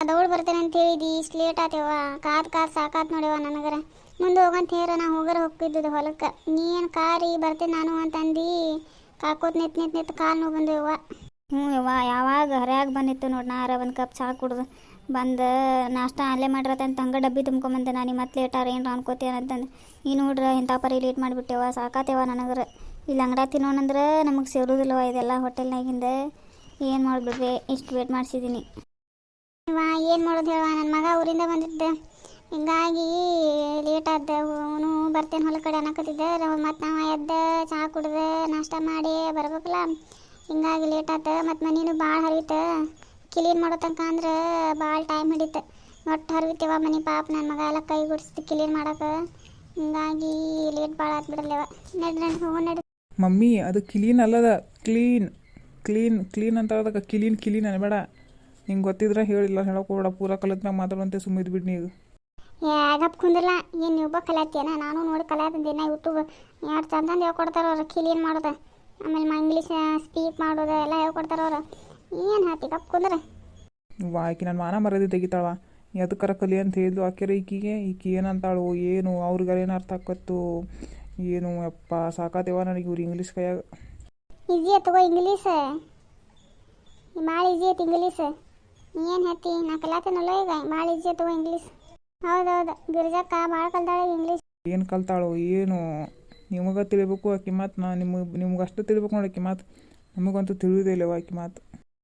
ದೌಡ್ ಬರ್ತೇನೆ ಅಂತ ಹೇಳಿದಿ ಇಷ್ಟು ಲೇಟ್ ಆತೇವ ಕಾದ್ ಸಾಕಾತ್ ನೋಡ್ಯವ ನನಗರ ಮುಂದೆ ಹೋಗಂತ ಹೇರ ನಾ ಹೋಗರ ಹೋಗ್ತಿದ್ದು ಹೊಲಕ್ಕೆ ನೀನು ಕಾರಿ ಬರ್ತೇನೆ ನಾನು ಅಂತಂದು ಕಾಕೋತ್ ನಿತ್ ಕಾಲು ನೋವು ಬಂದೇವ. ಹ್ಞೂ ಯವ್ವ ಯಾವಾಗ ಹರ್ಯಾಗ ಬಂದಿತ್ತು ನೋಡಿ ನಾರ ಒಂದು ಕಪ್ ಚಹಾ ಕುಡ್ದು ಬಂದು ನಾಷ್ಟ ಅಲ್ಲೇ ಮಾಡಿರತ್ತಂತ ಹಂಗೆ ಡಬ್ಬಿ ತುಂಬ್ಕೊಂಬಂದೆ ನಾನು ಮತ್ತೆ ಲೇಟಾರ ಏನು ಅನ್ಕೋತೇನಂತಂದು ನೀ ನೋಡ್ರೆ ಇಂಥ ಪರಿ ಲೇಟ್ ಮಾಡಿಬಿಟ್ಟೆವ ಸಾಕಾತೇವ ನನಗರ ಇಲ್ಲಿ ಅಂಗಡ ತಿನ್ನೋಣಂದ್ರೆ ನಮಗೆ ಸೇರೋದಿಲ್ಲವ ಇದೆಲ್ಲ ಹೋಟೆಲ್ನಾಗಿಂದ ಏನು ಮಾಡಿಬಿಡ್ರಿ ಇಷ್ಟು ವೇಟ್ ಮಾಡಿಸಿದ್ದೀನಿ. ಏನು ಮಾಡೋದು ಹೇಳುವ ನನ್ನ ಮಗ ಊರಿಂದ ಬಂದಿದ್ದೆ ಹಿಂಗಾಗಿ ಲೇಟ್ ಆದ ಅವನು ಬರ್ತೇನೆ ಹೊಲ ಕಡೆ ಅನ್ನಕತ್ತಿದ್ದೆ ಮತ್ತು ನಾವು ಎದ್ದು ಚಹಾ ಕುಡ್ದು ನಾಷ್ಟ ಮಾಡಿ ಬರ್ಬೇಕಲ್ಲ ಹಿಂಗಾಗಿ ಲೇಟ್ ಆಯ್ತು ಮತ್ತು ಮನೇನು ಭಾಳ ಹರಿತು ಕ್ಲೀನ್ ಮಾಡೋ ತನಕ ಅಂದ್ರೆ ಭಾಳ ಟೈಮ್ ಹಿಡಿತು ಒಟ್ಟು ಹರಿತೇವ ಮನೆ ಪಾಪ ನನ್ನ ಮಗ ಎಲ್ಲ ಕೈ ಗುಡಿಸ್ತು ಕ್ಲೀನ್ ಮಾಡೋಕೆ ಹಿಂಗಾಗಿ ಲೇಟ್ ಭಾಳ ಆತ್ ಬಿಡಲ್ಲೇವ. ನಡ್ರಿ ಹೋಗಿ ನಡ್ರಿ. ಮಮ್ಮಿ ಅದು ಕ್ಲೀನ್ ಅಲ್ಲದ ಕ್ಲೀನ್ ಕ್ಲೀನ್ ಕ್ಲೀನ್ ಅಂತ ಅದಕ್ಕೆ ಕ್ಲೀನ್ ಅನ್ಬೇಡ. ನಿಂಗೆ ಗೊತ್ತಿದ್ರೆ ಹೇಳಿಲ್ಲ ಹೇಳೋಕೆ ಹೋಗ್ಬೇಡ ಪೂರ ಕಲಿತ್ನಾಗ ಮಾತಾಡುವಂತೆ ಸುಮ್ಮಿದ್ ಬಿಡ್ನಿ ಈಗ. ಯಾಗಪ್ಪ ಕುಂದಿಲ್ಲ ಏನು ನೀವು ಕಲಿಯತ್ತೇನ ನಾನು ನೋಡಿ ಕಲಿಯತ್ತಿದ್ದೇನೆ ಯೂಟ್ಯೂಬ್ ಎರಡು ಚಂದಂದು ಹೇಳ್ಕೊಡ್ತಾರೆ ಅವ್ರು ಕ್ಲೀನ್ ಮಾಡೋದು ಆಮೇಲೆ ಇಂಗ್ಲೀಷ್ ಸ್ಪೀಕ್ ಮಾಡೋದು ಎಲ್ಲ ಹೇಳ್ಕೊಡ್ತಾರೆ ಅವರು ಏನು ಹಾಕಿ ಕಪ್ ಕುಂದ್ರೆ ಆಕಿ ನನ್ನ ಮಾನ ಮರದಿ ತೆಗಿತಾಳ ಎದಕ್ಕರ ಕಲಿ ಅಂತ ಹೇಳಿದ್ಲು ಆಕೆರ ಈಕಿ ಏನಂತಾಳು ಏನು ಅವ್ರಿಗಾರ ಏನು ಅರ್ಥ ಆಕತ್ತು ಏನು ಅಪ್ಪ ಸಾಕಾತೇವ ನನಗೆ ಇವ್ರು ಇಂಗ್ಲೀಷ್ ಕೈಯಾಗ. ಈಜಿ ತಗೋ ಇಂಗ್ಲೀಷ್ ಭಾಳ ಈಜಿ ಐತಿ ಇಂಗ್ಲೀಷ್ ನೀ ಏನು ಹೇಳ್ತಿ ನಾ ಕಲಿಯತ್ತೇನಲ್ಲ ಈಗ ಭಾಳ ಈಜಿ ತಗೋ ಇಂಗ್ಲೀಷ್. ಹೌದೌದು ಗಿರಿಜಕ್ಕ ಭಾಳ ಕಲ್ತಾಳೆ ಇಂಗ್ಲೀಷ್. ಏನು ಕಲ್ತಾಳೋ ಏನು ನಿಮಗೆ ತಿಳಿಬೇಕು ಆಕಿ ಮಾತು ನಿಮ್ಗೆ ಅಷ್ಟು ತಿಳಿಬೇಕು ನೋಡಿ ಆಕಿ ಮಾತು ನಮಗಂತೂ ತಿಳಿಯೋದೇ ಇಲ್ಲವ ಆಕಿ ಮಾತು.